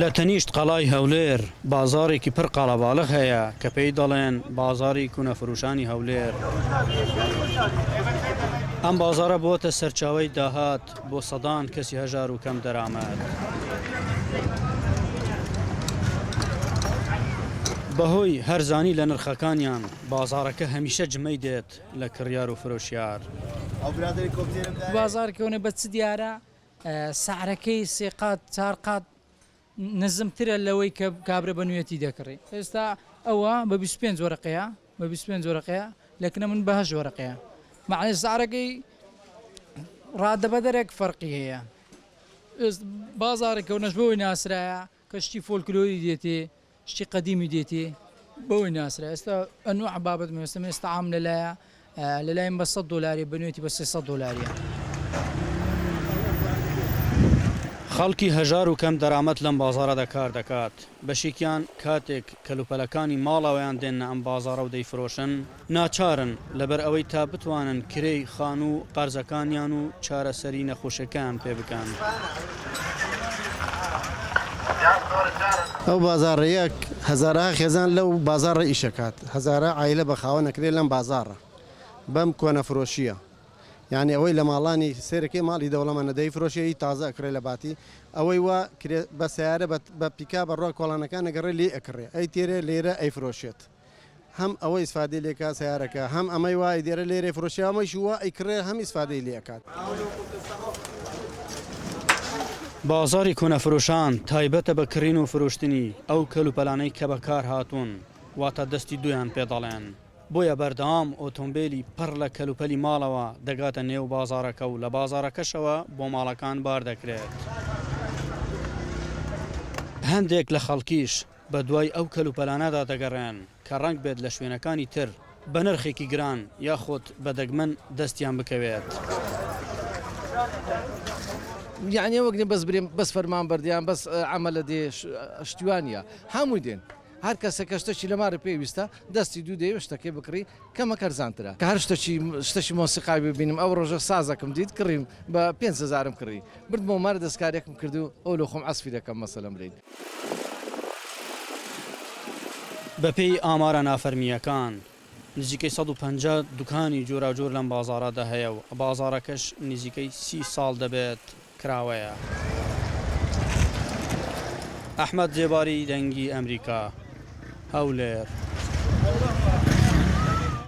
لە تەنیشت قەڵای هەولێر بازارێکی پڕ قاڵەباڵغ هەیە کە پێی دەڵێن بازاری کونەفروشانی هەولێر. ئەم بازارە بۆتە سەرچاوەی داهات بۆ سەدان کەسی هەژار و کەم دەرامەت. بەهۆی هەرزانی لە نرخەکانیان بازارەکە هەمیشە جمەی دێت لە کڕیار و فرۆشیار. بازارکەونە بە چ دیارە سعرەکەی سێ قات چار قات نزمترە لەوەی کە کابرا بە نوێتی دەکڕی. ئێستا ئەوە بە 25 وەرەقەیە بە 25 وەرەقەیە لەکنە من بە 8 وەرەقەیە. معنی سعرەکەی ڕادەبەدەرێک فەرقی هەیە. بازارێکەونەش بەوەی ناسرایە کە شتی فۆلکلۆری دێتێ شتی قەدیمی دێتێ بەوەی ناسرا. ئێستا ئەنوع بابەت مێستم ئێستا عام لەلایە لەلایم بە 100 دلاری بە نوێتی بە 300 دلاریە. خەڵکی هەژار و کەم دەرامەت لەم بازارەدا کار دەکات. بەشێکیان کاتێک کەلوپەلەکانی ماڵەوەیان دێنە ئەم بازارە و دەیفرۆشن ناچارن لەبەر ئەوەی تا بتوانن کرێی خان و قەرزەکانیان و چارەسەری نەخۆشەکان پێ بکەن. ئەو بازارەیەک هەزارها خێزان لەو بازارە ئیشەکات هەزارە عایلە بە خاوە نەکرێت لەم بازارە بەم کۆنەفرۆشیە. یعنی ئەوەی لە ماڵانی سێرەکەی ماڵی دەوڵەمەندە دەیفرۆشی تازە ئەکرێ لە باتی ئەوەی وا بە سیارە بە پیکا بە ڕۆ کۆڵانەکان نەگەڕێ لێ ئەکڕێ ئەی تێرە لێرە ئەیفرۆشێت. هەم ئەوەی ئیسفادەی لێکا سیارەکە هەم ئەمەی وای دێرە لێرە فرۆشی ئەمەش وە ئەیکڕێ هەم ئیسفادەی لێکات. بازاری کونەفرۆشان تایبەتە بە کڕین و فرۆشتنی ئەو کەلوپەلانەی کە بەکار هاتوون واتە دەستی دویان پێ دەڵێن. بۆیە بەردەوام ئۆتۆمبیلی پڕ لە کەلوپەلی ماڵەوە دەگاتە نێو بازارەکە و لە بازارەکەشەوە بۆ ماڵەکان بار دەکرێت. هەندێک لە خەڵکیش بە دوای ئەو کەلوپەلانەدا دەگەڕێن کە ڕەنگ بێت لە شوێنەکانی تر بە نرخێکی گران یاخۆت بە دەگمەن دەستیان بکەوێت. یعنی وەکنی بەس برێم بەس فەرمان بەردیان بەس عەمەلە دێ شتیوانە هەمووی دێن. هەر کەسێکە شتێکی لەمارە پێویستە دەستی دوو دەیە شتەکەی بکڕی کەمە کەرزانترە کە هەر شتێکی مۆسیقای ببینم ئەو ڕۆژە سازەکەم دیت کڕیم بە 5,000 کڕی برد بۆ مارە دەستکارێکم کرد و ئەو لە خۆم ئەسفی دەکەم مەسەلەم لێت. بەپێی ئامارە نافەرمیەکان نزیکەی 150 دوکانی جۆراوجۆر لەم بازارەدا هەیە و بازارەکەش نزیکەی 30 ساڵ دەبێت کراوەیە. ئەحمەد جێباری دەنگی ئەمریکا هەولێر.